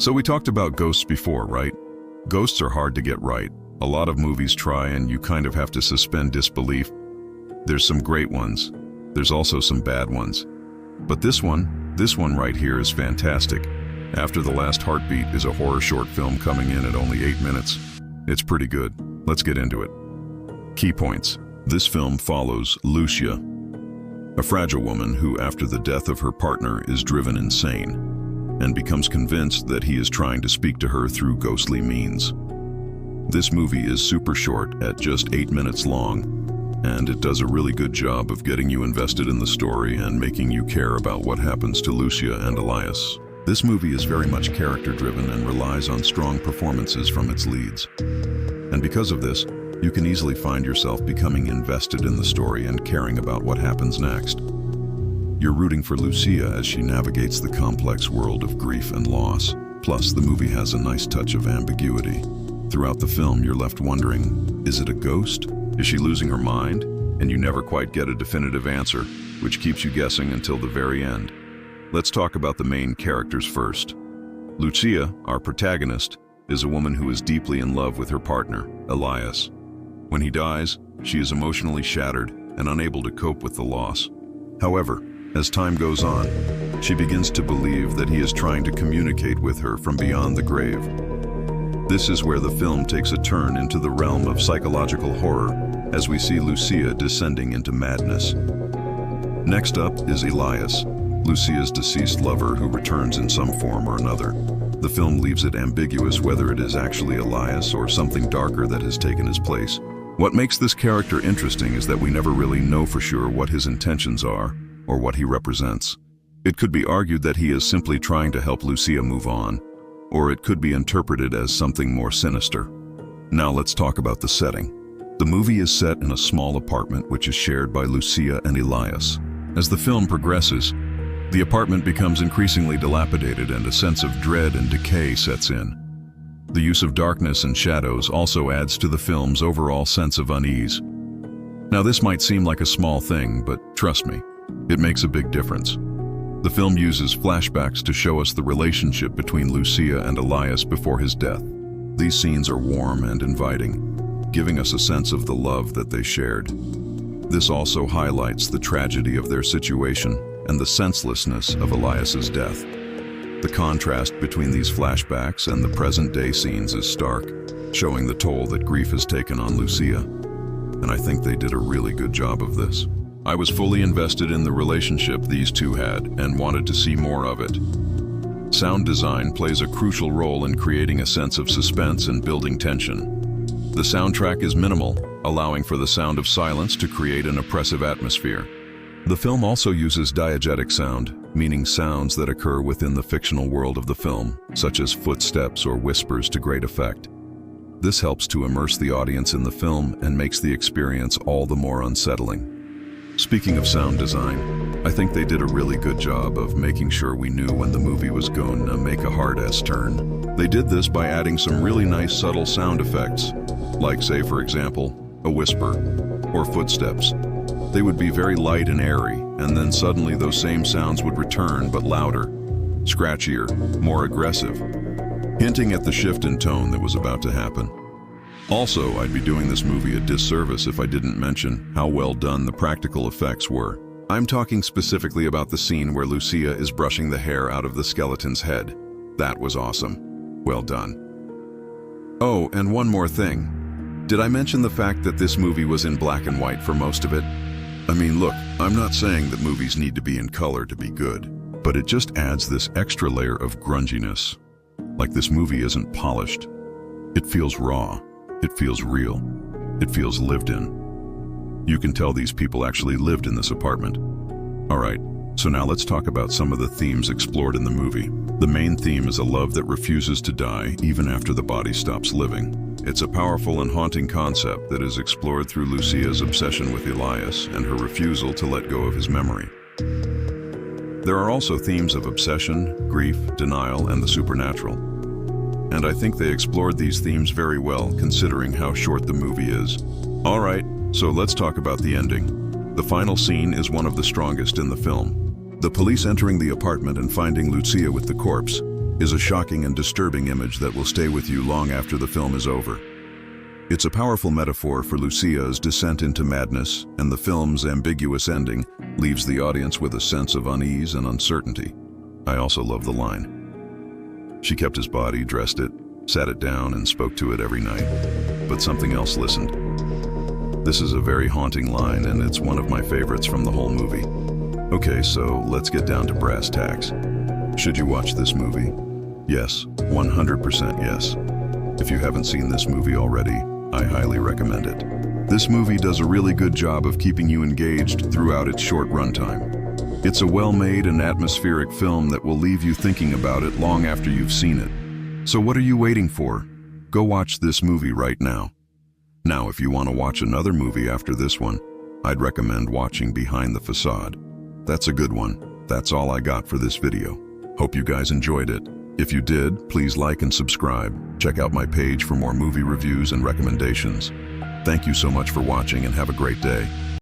So we talked about ghosts before, right? Ghosts are hard to get right. A lot of movies try and you kind of have to suspend disbelief. There's some great ones. There's also some bad ones. But this one right here is fantastic. After the Last Heartbeat is a horror short film coming in at only 8 minutes. It's pretty good. Let's get into it. Key points. This film follows Lucia, a fragile woman who, after the death of her partner, is driven insane and becomes convinced that he is trying to speak to her through ghostly means. This movie is super short at just 8 minutes long, and it does a really good job of getting you invested in the story and making you care about what happens to Lucia and Elias. This movie is very much character-driven and relies on strong performances from its leads. And because of this, you can easily find yourself becoming invested in the story and caring about what happens next. You're rooting for Lucia as she navigates the complex world of grief and loss. Plus, the movie has a nice touch of ambiguity. Throughout the film, you're left wondering, is it a ghost? Is she losing her mind? And you never quite get a definitive answer, which keeps you guessing until the very end. Let's talk about the main characters first. Lucia, our protagonist, is a woman who is deeply in love with her partner, Elias. When he dies, she is emotionally shattered and unable to cope with the loss. However, as time goes on, she begins to believe that he is trying to communicate with her from beyond the grave. This is where the film takes a turn into the realm of psychological horror as we see Lucia descending into madness. Next up is Elias, Lucia's deceased lover who returns in some form or another. The film leaves it ambiguous whether it is actually Elias or something darker that has taken his place. What makes this character interesting is that we never really know for sure what his intentions are or what he represents. It could be argued that he is simply trying to help Lucia move on, or it could be interpreted as something more sinister. Now let's talk about the setting. The movie is set in a small apartment which is shared by Lucia and Elias. As the film progresses, the apartment becomes increasingly dilapidated and a sense of dread and decay sets in. The use of darkness and shadows also adds to the film's overall sense of unease. Now this might seem like a small thing, but trust me, it makes a big difference. The film uses flashbacks to show us the relationship between Lucia and Elias before his death. These scenes are warm and inviting, giving us a sense of the love that they shared. This also highlights the tragedy of their situation and the senselessness of Elias's death. The contrast between these flashbacks and the present-day scenes is stark, showing the toll that grief has taken on Lucia. And I think they did a really good job of this. I was fully invested in the relationship these two had and wanted to see more of it. Sound design plays a crucial role in creating a sense of suspense and building tension. The soundtrack is minimal, allowing for the sound of silence to create an oppressive atmosphere. The film also uses diegetic sound, meaning sounds that occur within the fictional world of the film, such as footsteps or whispers to great effect. This helps to immerse the audience in the film and makes the experience all the more unsettling. Speaking of sound design, I think they did a really good job of making sure we knew when the movie was going to make a hard-ass turn. They did this by adding some really nice subtle sound effects, like, say, for example, a whisper or footsteps. They would be very light and airy, and then suddenly those same sounds would return, but louder, scratchier, more aggressive, hinting at the shift in tone that was about to happen. Also, I'd be doing this movie a disservice if I didn't mention how well done the practical effects were. I'm talking specifically about the scene where Lucia is brushing the hair out of the skeleton's head. That was awesome. Well done. Oh, and one more thing. Did I mention the fact that this movie was in black and white for most of it? I mean, look, I'm not saying that movies need to be in color to be good, but it just adds this extra layer of grunginess. Like this movie isn't polished. It feels raw. It feels real. It feels lived in. You can tell these people actually lived in this apartment. Alright, so now let's talk about some of the themes explored in the movie. The main theme is a love that refuses to die even after the body stops living. It's a powerful and haunting concept that is explored through Lucia's obsession with Elias and her refusal to let go of his memory. There are also themes of obsession, grief, denial, and the supernatural. And I think they explored these themes very well, considering how short the movie is. Alright, so let's talk about the ending. The final scene is one of the strongest in the film. The police entering the apartment and finding Lucia with the corpse is a shocking and disturbing image that will stay with you long after the film is over. It's a powerful metaphor for Lucia's descent into madness, and the film's ambiguous ending leaves the audience with a sense of unease and uncertainty. I also love the line. She kept his body, dressed it, sat it down, and spoke to it every night. But something else listened. This is a very haunting line, and it's one of my favorites from the whole movie. Okay, so let's get down to brass tacks. Should you watch this movie? Yes, 100% yes. If you haven't seen this movie already, I highly recommend it. This movie does a really good job of keeping you engaged throughout its short runtime. It's a well-made and atmospheric film that will leave you thinking about it long after you've seen it. So what are you waiting for? Go watch this movie right now. Now, if you want to watch another movie after this one, I'd recommend watching Behind the Facade. That's a good one. That's all I got for this video. Hope you guys enjoyed it. If you did, please like and subscribe. Check out my page for more movie reviews and recommendations. Thank you so much for watching and have a great day.